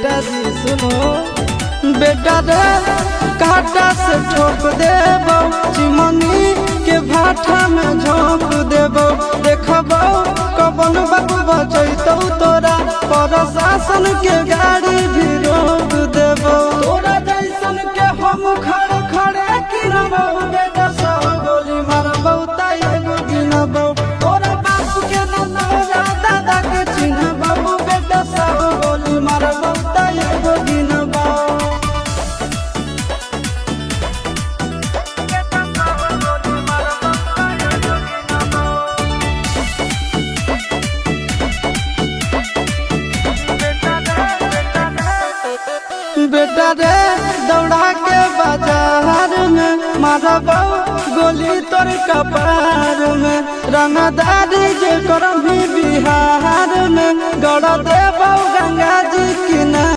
बेटा जी सुनो, बेटा रे काटा से ठोक देबो, चिमनी के भाटा में झोंक देबो। देखबो कबन बाबू बचैतौ तोरा, प्रशासन के गाड़ी भी रोक देबो। तोरा जैसन के हम खड़े खड़े गिनबो, बेटा सौ गोली मारबो त एगो गिनबो। तोरा बाप के न तोरा दादा के चिन्हबो, बेटा सौ गोली मारबो त एगो गिनबो। बेटा रे दौड़ा के बाजार में मारबो गोली तोर कपार में। रंगदारी जे करम भी बिहार में, गड़ देबो गंगा जी किनारे।